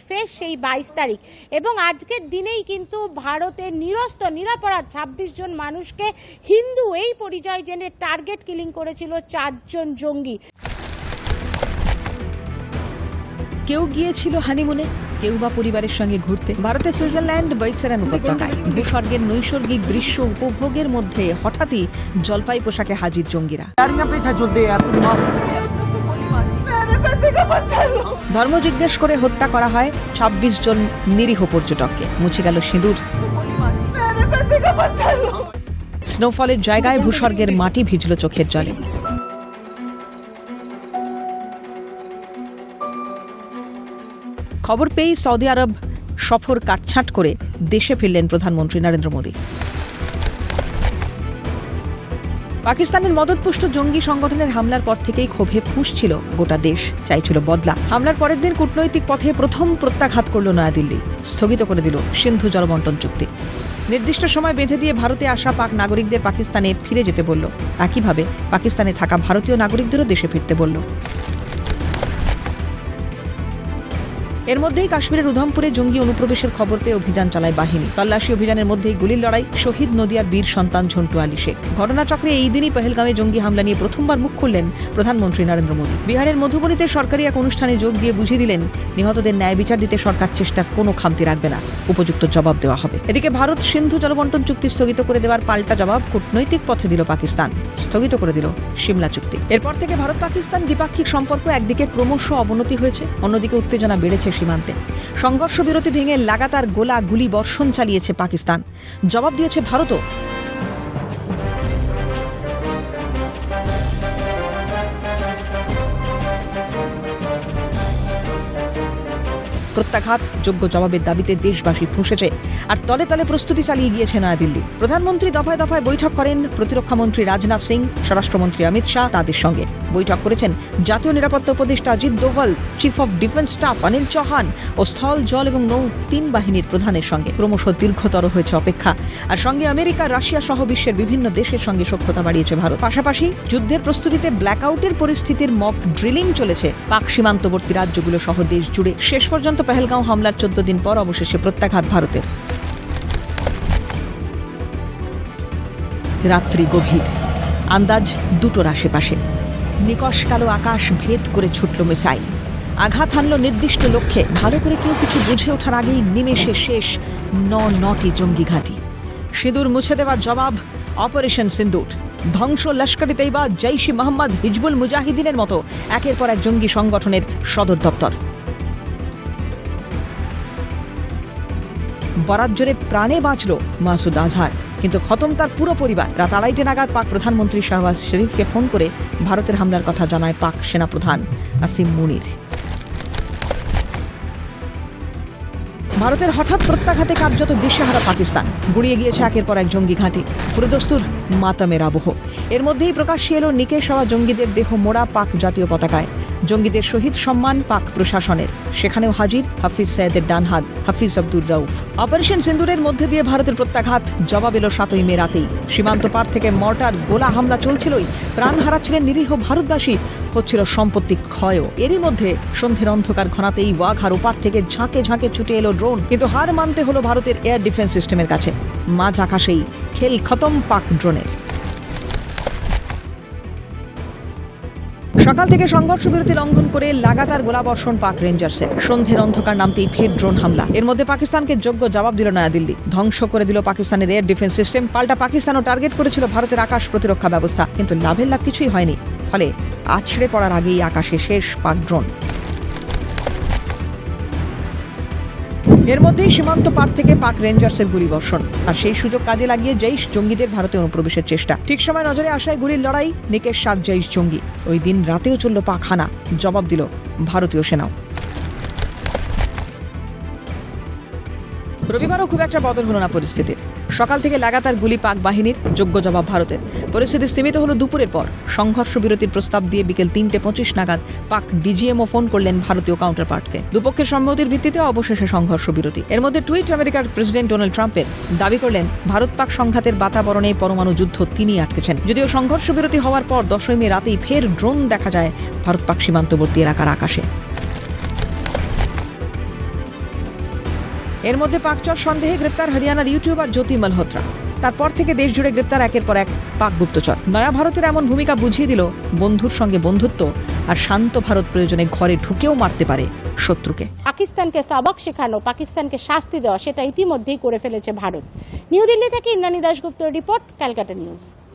ফের সেই 22 তারিখ এবং আজকের দিনেই কিন্তু ভারতের নিরস্ত নিরপরাধ 26 জন মানুষকে হিন্দু এই পরিচয় জেনে টার্গেট কিলিং করেছিল 4 জন জঙ্গি। কেউ গিয়েছিল হানিমুনে, কেউ বা পরিবারের সঙ্গে ঘুরতে। ভারতের সুইজারল্যান্ড বৈসারান উপত্যকায় ভূস্বর্গের নৈসর্গিক দৃশ্য উপভোগের মধ্যে হঠাৎই জলপাই পোশাকে হাজির জঙ্গিরা। ধর্ম জিজ্ঞেস করে হত্যা করা হয় 26 জন নিরীহ পর্যটককে। মুছে গেল সিঁদুর। স্নোফলের জায়গায় ভূস্বর্গের মাটি ভিজল চোখের জলে। খবর পেয়েই সৌদি আরব সফর কাটছাঁট করে দেশে ফিরলেন প্রধানমন্ত্রী নরেন্দ্র মোদী। পাকিস্তানের মদতপুষ্ট জঙ্গি সংগঠনের হামলার পর থেকেই ক্ষোভে ফুঁসছিল গোটা দেশ, চাইছিল বদলা। হামলার পরের দিন কূটনৈতিক পথে প্রথম প্রত্যাঘাত করল নয়াদিল্লি, স্থগিত করে দিল সিন্ধু জলবন্টন চুক্তি। নির্দিষ্ট সময় বেঁধে দিয়ে ভারতে আসা পাক নাগরিকদের পাকিস্তানে ফিরে যেতে বলল। একইভাবে পাকিস্তানে থাকা ভারতীয় নাগরিকদেরও দেশে ফিরতে বলল। এর মধ্যেই কাশ্মীরের উধমপুরে জঙ্গি অনুপ্রবেশের খবর পেয়ে অভিযান চালায় বাহিনী। তল্লাশি অভিযানের মধ্যেই গুলির লড়াই, শহীদ নদিয়ার বীর সন্তান ঝন্টু আলী শেখ। ঘটনাচক্রে এই দিনই পহেলগাঁওয়ে জঙ্গি হামলা নিয়ে প্রথমবার মুখ খুললেন প্রধানমন্ত্রী নরেন্দ্র মোদী। বিহারের মধুবনীতে সরকারি এক অনুষ্ঠানে যোগ দিয়ে বুঝিয়ে দিলেন, নিহতদের ন্যায় বিচার দিতে সরকার চেষ্টার কোনো খামতি রাখবে না, উপযুক্ত জবাব দেওয়া হবে। এদিকে ভারত সিন্ধু জলবন্টন চুক্তি স্থগিত করে দেওয়ার পাল্টা জবাব কূটনৈতিক পথে দিল পাকিস্তান, স্থগিত করে দিল সিমলা চুক্তি। এরপর থেকে ভারত পাকিস্তান দ্বিপাক্ষিক সম্পর্ক একদিকে ক্রমশ অবনতি হয়েছে, অন্যদিকে উত্তেজনা বেড়েছে সীমান্তে। সংঘর্ষ বিরতি ভেঙে লাগাতার গোলা গুলি বর্ষণ চালিয়েছে পাকিস্তান, জবাব দিয়েছে ভারতও। প্রত্যাঘাত যোগ্য জবাবের দাবিতে দেশবাসী ফুঁসেছে, আর তলে তলে প্রস্তুতি চালিয়ে গিয়েছে নয়াদিল্লি। প্রধানমন্ত্রী দফায় দফায় বৈঠক করেন প্রতিরক্ষামন্ত্রী রাজনাথ সিং, স্বরাষ্ট্রমন্ত্রী অমিত শাহ তাদের সঙ্গে। বৈঠক করেছেন জাতীয় নিরাপত্তা উপদেষ্টা Ajit Doval, chief of defence staff Anil Chauhan ও স্থল, জল এবং নৌ 3 বাহিনীর প্রধানের সঙ্গে। ক্রমশ দীর্ঘতর হয়েছে অপেক্ষা, আর সঙ্গে আমেরিকা, রাশিয়া সহ বিশ্বের বিভিন্ন দেশের সঙ্গে সখ্যতা বাড়িয়েছে ভারত। পাশাপাশি যুদ্ধের প্রস্তুতিতে ব্ল্যাকআউটের পরিস্থিতির মক ড্রিলিং চলেছে পাক সীমান্তবর্তী রাজ্যগুলো সহ দেশ জুড়ে। শেষ পর্যন্ত পহেলগাঁও হামলার 14 দিন পর অবশেষে প্রত্যাঘাত ভারতের। রাত্রি গভীর, আন্দাজ 2টোর আশেপাশে। নিকশ কালো আকাশ ভেদ করে ছুটল মিসাইল, আঘাত হানল নির্দিষ্ট লক্ষ্যে। ভালো করে কেউ কিছু বুঝে ওঠার আগেই নিমেষে শেষ 9টি জঙ্গি ঘাঁটি। সিঁদুর মুছে দেওয়ার জবাব অপারেশন সিন্দুর। ধ্বংস লস্কর-ই তৈবা, জৈশ-ই মোহাম্মদ, হিজবুল মুজাহিদিনের মতো একের পর এক জঙ্গি সংগঠনের সদর দপ্তর। বরাত জোরে প্রাণে বাঁচল মাসুদ আজহার, কিন্তু খতম তার পুরো পরিবার। রাত 2:30 নাগাদ পাক প্রধানমন্ত্রী শাহবাজ শরীফকে ফোন করে ভারতের হামলার কথা জানায় পাক সেনাপ্রধান আসিম মুনির। ভারতের হঠাৎ প্রত্যাঘাতে কার্যত দিশেহারা পাকিস্তান। গুড়িয়ে গিয়েছে একের পর এক জঙ্গি ঘাঁটি, পুরোদস্তুর মাতামের আবহ। এর মধ্যেই প্রকাশ্যে এলো নিকেশ হওয়া জঙ্গিদের দেহ মোড়া পাক জাতীয় পতাকায়। জঙ্গিদের শহীদ সম্মান পাক প্রশাসনের, সেখানেও হাজির হাফিজ সৈয়দের ডান হাত হাফিজ আব্দুর রউফ। অপারেশন সিন্দুরের মধ্যে দিয়ে ভারতের প্রত্যাঘাত জবাব এলো 7ই মে রাতেই। সীমান্ত পার থেকে মর্টার গোলা হামলা চলছিলই, প্রাণ হারাচ্ছিলেন নিরীহ ভারতবাসী, হচ্ছিল সম্পত্তি ক্ষয়ও। এরই মধ্যে সন্ধ্যের অন্ধকার ঘনাতেই ওয়াঘার ওপার থেকে ঝাঁকে ঝাঁকে ছুটে এলো ড্রোন, কিন্তু হার মানতে হলো ভারতের এয়ার ডিফেন্স সিস্টেমের কাছে। মাঝ আকাশেই খেল খতম পাক ড্রোনের। সকাল থেকে সংঘর্ষ বিরতি লঙ্ঘন করে লাগাতার গোলাবর্ষণ পাক রেঞ্জার্সের। সন্ধ্যের অন্ধকার নামতেই ফের ড্রোন হামলা। এর মধ্যে পাকিস্তানকে যোগ্য জবাব দিল নয়াদিল্লি, ধ্বংস করে দিল পাকিস্তানের এয়ার ডিফেন্স সিস্টেম। পাল্টা পাকিস্তানও টার্গেট করেছিল ভারতের আকাশ প্রতিরক্ষা ব্যবস্থা, কিন্তু লাভের লাভ কিছুই হয়নি। ফলে আছড়ে পড়ার আগেই আকাশে শেষ পাক ড্রোন। এর মধ্যেই সীমান্ত পার থেকে পাক রেঞ্জার্সের গুলিবর্ষণ, আর সেই সুযোগ কাজে লাগিয়ে জৈশ জঙ্গিদের ভারতে অনুপ্রবেশের চেষ্টা। ঠিক সময় নজরে আসায় গুলির লড়াই, নিকেশ 7 জৈশ জঙ্গি। ওই দিন রাতেও চলল পাক হানা, জবাব দিল ভারতীয় সেনাও। রবিবারও খুব একটা বদল হলো না পরিস্থিতির। সকাল থেকে লাগাতার গুলি পাক বাহিনীর, যোগ্য জবাব ভারতের। পরিস্থিতি স্থিমিত হলো দুপুরের পর। সংঘর্ষ বিরতির প্রস্তাব দিয়ে বিকেল 3:25 নাগাদ পাক ডিজিএমও ফোন করলেন ভারতীয় কাউন্টার পার্টকে। দুপক্ষের সম্মতির ভিত্তিতে অবশেষে সংঘর্ষ বিরতি। এর মধ্যে টুইট আমেরিকার প্রেসিডেন্ট ডোনাল্ড ট্রাম্পের, দাবি করলেন ভারত পাক সংঘাতের বাতাবরণে পরমাণু যুদ্ধ তিনি আটকেছেন। যদিও সংঘর্ষ বিরতি হওয়ার পর 10ই মে রাতেই ফের ড্রোন দেখা যায় ভারত পাক সীমান্তবর্তী এলাকার আকাশে। এর মধ্যে পাকচর সন্দেহে গ্রেপ্তার হরিয়ানার ইউটিউবার জ্যোতি মালহোত্রা। তারপর থেকে দেশ জুড়ে গ্রেপ্তার একের পর এক পাক গুপ্তচর। নয়া ভারতের এমন ভূমিকা বুঝিয়ে দিল বন্ধুর সঙ্গে বন্ধুত্ব আর শান্ত ভারত প্রয়োজনে ঘরে ঢুকেও মারতে পারে শত্রুকে। পাকিস্তানকে সবক শেখানো, পাকিস্তানকে শাস্তি দেওয়া, সেটা ইতিমধ্যেই করে ফেলেছে ভারত। নিউ দিল্লি থেকে ইন্দ্রাণী দাশগুপ্তর রিপোর্ট, ক্যালকাটা নিউজ।